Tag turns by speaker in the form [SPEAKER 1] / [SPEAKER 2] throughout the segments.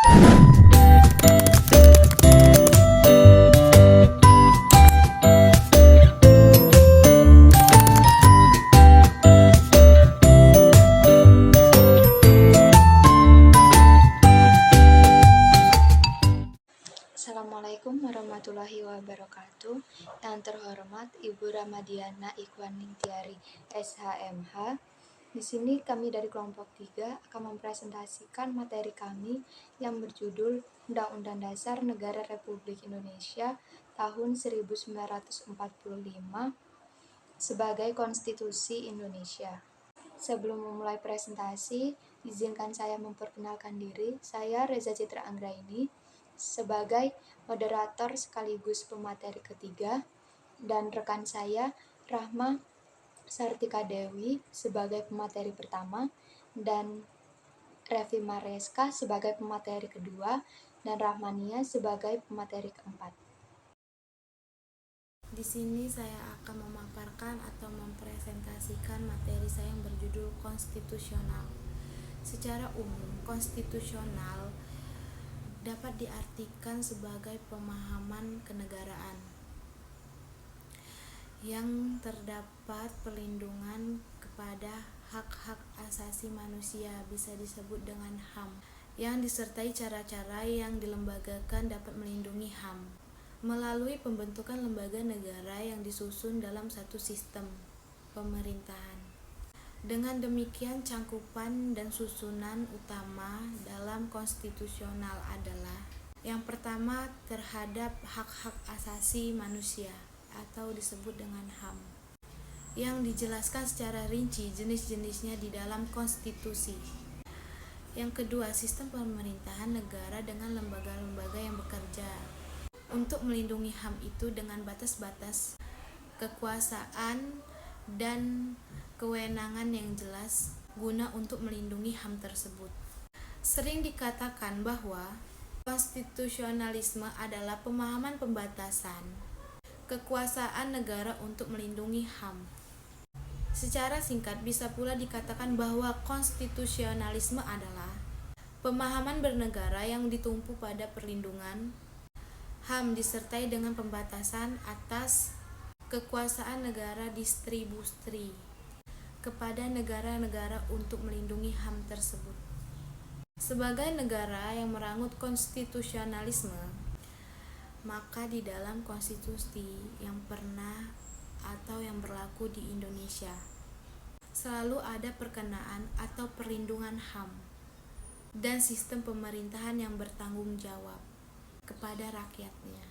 [SPEAKER 1] Assalamualaikum warahmatullahi wabarakatuh. Yang terhormat Ibu Ramadiana Ikhwanintiari SHMH. Di sini kami dari kelompok 3 akan mempresentasikan materi kami yang berjudul Undang-Undang Dasar Negara Republik Indonesia tahun 1945 sebagai Konstitusi Indonesia. Sebelum memulai presentasi, izinkan saya memperkenalkan diri. Saya Reza Citra Anggraini sebagai moderator sekaligus pemateri ketiga, dan rekan saya Rahma Sartika Dewi sebagai pemateri pertama, dan Revi Mareska sebagai pemateri kedua, dan Rahmania sebagai pemateri keempat.
[SPEAKER 2] Di sini saya akan memaparkan atau mempresentasikan materi saya yang berjudul konstitusional. Secara umum, konstitusional dapat diartikan sebagai pemahaman kenegaraan yang terdapat perlindungan kepada hak-hak asasi manusia, bisa disebut dengan HAM, yang disertai cara-cara yang dilembagakan dapat melindungi HAM melalui pembentukan lembaga negara yang disusun dalam satu sistem pemerintahan. Dengan demikian, cangkupan dan susunan utama dalam konstitusional adalah: yang pertama, terhadap hak-hak asasi manusia atau disebut dengan HAM, yang dijelaskan secara rinci jenis-jenisnya di dalam konstitusi. Yang kedua, sistem pemerintahan negara dengan lembaga-lembaga yang bekerja untuk melindungi HAM itu dengan batas-batas kekuasaan dan kewenangan yang jelas guna untuk melindungi HAM tersebut. Sering dikatakan bahwa konstitusionalisme adalah pemahaman pembatasan kekuasaan negara untuk melindungi HAM. Secara singkat bisa pula dikatakan bahwa konstitusionalisme adalah pemahaman bernegara yang ditumpu pada perlindungan HAM disertai dengan pembatasan atas kekuasaan negara distribusi kepada negara-negara untuk melindungi HAM tersebut. Sebagai negara yang merangut konstitusionalisme, maka di dalam konstitusi yang pernah atau yang berlaku di Indonesia selalu ada perkenaan atau perlindungan HAM dan sistem pemerintahan yang bertanggung jawab kepada rakyatnya.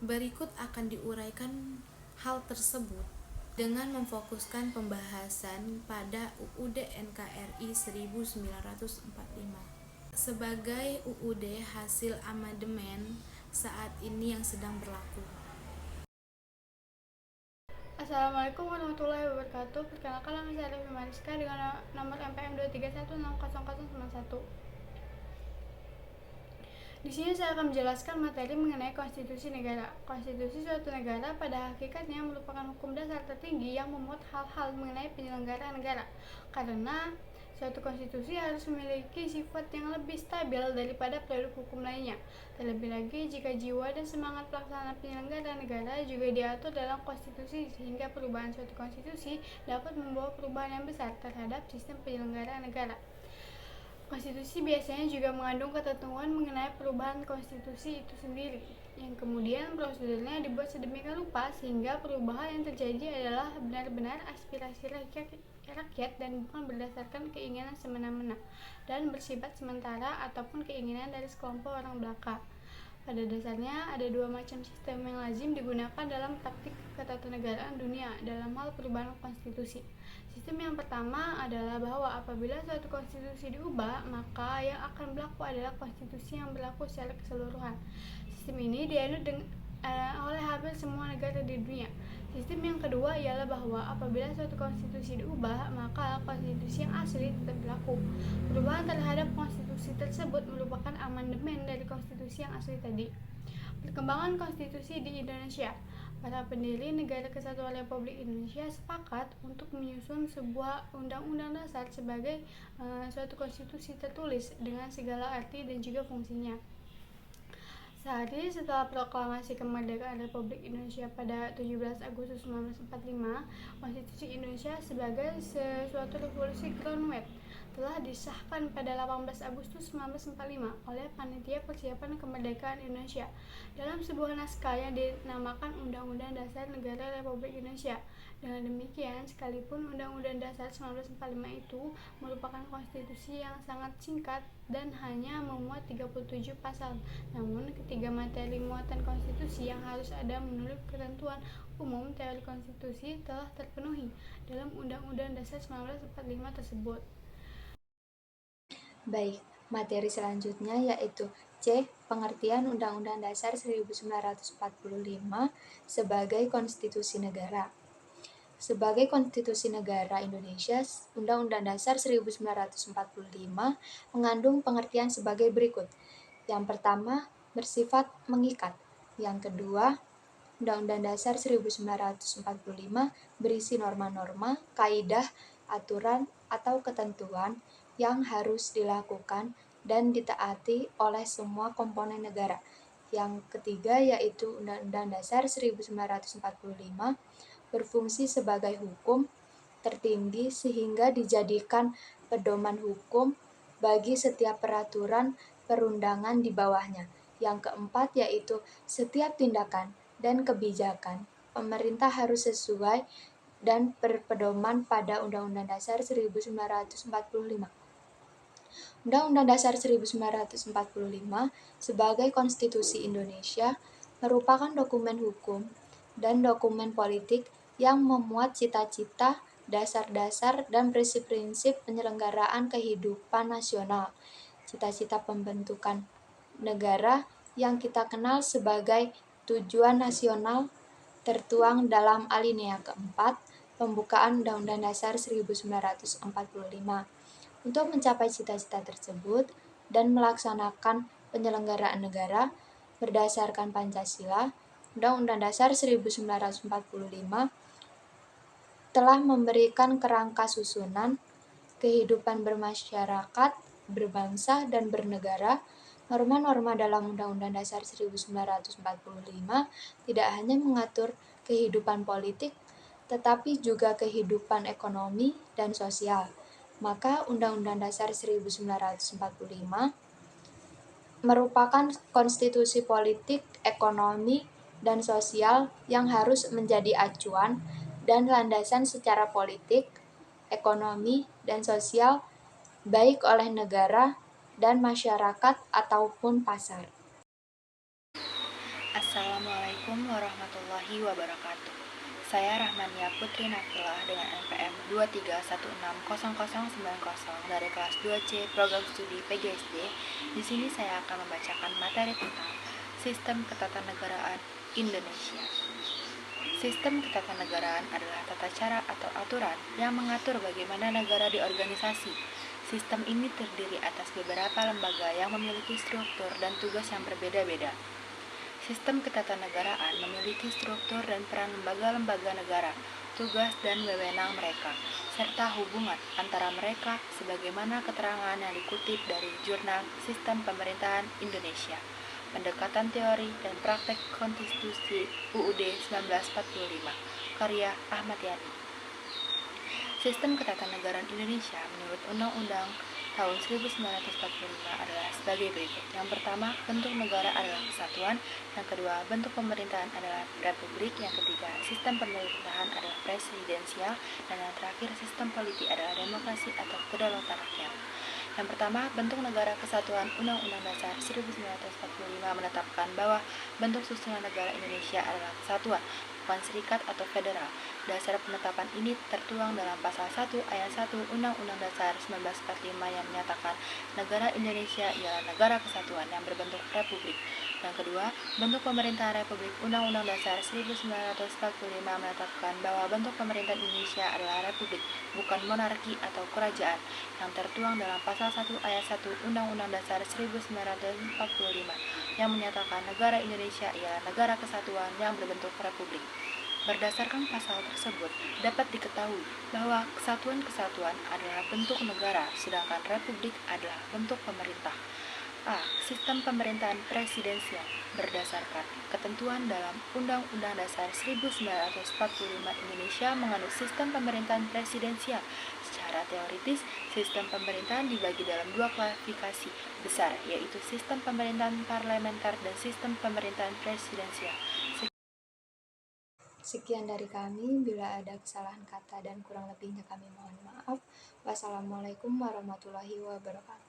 [SPEAKER 2] Berikut akan diuraikan hal tersebut dengan memfokuskan pembahasan pada UUD NKRI 1945 sebagai UUD hasil amandemen saat ini yang sedang berlaku.
[SPEAKER 3] Assalamualaikum warahmatullahi wabarakatuh. Perkenalkan, nama saya Revi Mariska dengan nomor MPM 231600091. Di sini saya akan menjelaskan materi mengenai konstitusi negara. Konstitusi suatu negara pada hakikatnya merupakan hukum dasar tertinggi yang memuat hal-hal mengenai penyelenggaraan negara. Karena suatu konstitusi harus memiliki sifat yang lebih stabil daripada produk hukum lainnya. Terlebih lagi jika jiwa dan semangat pelaksanaan penyelenggaraan negara juga diatur dalam konstitusi, sehingga perubahan suatu konstitusi dapat membawa perubahan yang besar terhadap sistem penyelenggaraan negara. Konstitusi biasanya juga mengandung ketentuan mengenai perubahan konstitusi itu sendiri, yang kemudian prosedurnya dibuat sedemikian rupa sehingga perubahan yang terjadi adalah benar-benar aspirasi rakyat dan bukan berdasarkan keinginan semena-mena dan bersifat sementara ataupun keinginan dari sekelompok orang belaka. Pada dasarnya ada dua macam sistem yang lazim digunakan dalam praktik ketatanegaraan dunia dalam hal perubahan konstitusi. Sistem yang pertama adalah bahwa apabila suatu konstitusi diubah, maka yang akan berlaku adalah konstitusi yang berlaku secara keseluruhan. Sistem ini dianut oleh hampir semua negara di dunia. Sistem yang kedua ialah bahwa apabila suatu konstitusi diubah, maka konstitusi yang asli tetap berlaku. Perubahan terhadap konstitusi tersebut merupakan amandemen dari konstitusi yang asli tadi. Perkembangan konstitusi di Indonesia. Para pendiri Negara Kesatuan Republik Indonesia sepakat untuk menyusun sebuah undang-undang dasar sebagai suatu konstitusi tertulis dengan segala arti dan juga fungsinya. Sehari setelah proklamasi kemerdekaan Republik Indonesia pada 17 Agustus 1945, Konstitusi Indonesia sebagai sesuatu revolusi groundwork telah disahkan pada 18 Agustus 1945 oleh Panitia Persiapan Kemerdekaan Indonesia dalam sebuah naskah yang dinamakan Undang-Undang Dasar Negara Republik Indonesia. Dengan demikian, sekalipun Undang-Undang Dasar 1945 itu merupakan konstitusi yang sangat singkat dan hanya memuat 37 pasal, namun ketiga materi muatan konstitusi yang harus ada menurut ketentuan umum teori konstitusi telah terpenuhi dalam Undang-Undang Dasar 1945 tersebut.
[SPEAKER 1] Baik, materi selanjutnya yaitu C. Pengertian Undang-Undang Dasar 1945 sebagai konstitusi negara. Sebagai konstitusi negara Indonesia, Undang-Undang Dasar 1945 mengandung pengertian sebagai berikut. Yang pertama, bersifat mengikat. Yang kedua, Undang-Undang Dasar 1945 berisi norma-norma, kaidah, aturan, atau ketentuan yang harus dilakukan dan ditaati oleh semua komponen negara. Yang ketiga yaitu Undang-Undang Dasar 1945 berfungsi sebagai hukum tertinggi sehingga dijadikan pedoman hukum bagi setiap peraturan perundangan di bawahnya. Yang keempat yaitu setiap tindakan dan kebijakan pemerintah harus sesuai dan berpedoman pada Undang-Undang Dasar 1945. Undang-Undang Dasar 1945 sebagai konstitusi Indonesia merupakan dokumen hukum dan dokumen politik yang memuat cita-cita, dasar-dasar, dan prinsip-prinsip penyelenggaraan kehidupan nasional. Cita-cita pembentukan negara yang kita kenal sebagai tujuan nasional tertuang dalam alinea keempat pembukaan Undang-Undang Dasar 1945. Untuk mencapai cita-cita tersebut dan melaksanakan penyelenggaraan negara berdasarkan Pancasila, Undang-Undang Dasar 1945 telah memberikan kerangka susunan kehidupan bermasyarakat, berbangsa, dan bernegara. Norma-norma dalam Undang-Undang Dasar 1945 tidak hanya mengatur kehidupan politik, tetapi juga kehidupan ekonomi dan sosial. Maka Undang-Undang Dasar 1945 merupakan konstitusi politik, ekonomi, dan sosial yang harus menjadi acuan dan landasan secara politik, ekonomi, dan sosial baik oleh negara dan masyarakat ataupun pasar.
[SPEAKER 4] Assalamualaikum warahmatullahi wabarakatuh. Saya Rahmania Putri Nafilah dengan NPM 231600090 dari kelas 2C Program Studi PGSD. Di sini saya akan membacakan materi tentang Sistem Ketatanegaraan Indonesia. Sistem ketatanegaraan adalah tata cara atau aturan yang mengatur bagaimana negara diorganisasi. Sistem ini terdiri atas beberapa lembaga yang memiliki struktur dan tugas yang berbeda-beda. Sistem ketatanegaraan memiliki struktur dan peran lembaga-lembaga negara, tugas dan wewenang mereka, serta hubungan antara mereka sebagaimana keterangan yang dikutip dari Jurnal Sistem Pemerintahan Indonesia, Pendekatan Teori dan Praktek Konstitusi UUD 1945, karya Ahmad Yani. Sistem ketatanegaraan Indonesia menurut Undang-Undang tahun 1945 adalah sebagai berikut. Yang pertama, bentuk negara adalah kesatuan. Yang kedua, bentuk pemerintahan adalah republik. Yang ketiga, sistem pemerintahan adalah presidensial. Dan yang terakhir, sistem politik adalah demokrasi atau kedaulatan rakyat. Yang pertama, bentuk negara kesatuan. Undang-Undang Dasar 1945 menetapkan bahwa bentuk susunan negara Indonesia adalah kesatuan. bukan serikat atau federal. Dasar penetapan ini tertuang dalam pasal 1 ayat 1 Undang-Undang Dasar 1945 yang menyatakan negara Indonesia ialah negara kesatuan yang berbentuk republik. Yang kedua, bentuk pemerintahan republik. Undang-Undang Dasar 1945 menetapkan bahwa bentuk pemerintahan Indonesia adalah republik, bukan monarki atau kerajaan, yang tertuang dalam pasal 1 ayat 1 Undang-Undang Dasar 1945 yang menyatakan negara Indonesia ialah negara kesatuan yang berbentuk republik. Berdasarkan pasal tersebut, dapat diketahui bahwa kesatuan-kesatuan adalah bentuk negara, sedangkan republik adalah bentuk pemerintah. A. Sistem pemerintahan presidensial berdasarkan ketentuan dalam Undang-Undang Dasar 1945 Indonesia menganut sistem pemerintahan presidensial. Secara teoritis, sistem pemerintahan dibagi dalam dua klasifikasi besar, yaitu sistem pemerintahan parlementer dan sistem pemerintahan presidensial.
[SPEAKER 1] Sekian dari kami, bila ada kesalahan kata dan kurang lebihnya kami mohon maaf. Wassalamualaikum warahmatullahi wabarakatuh.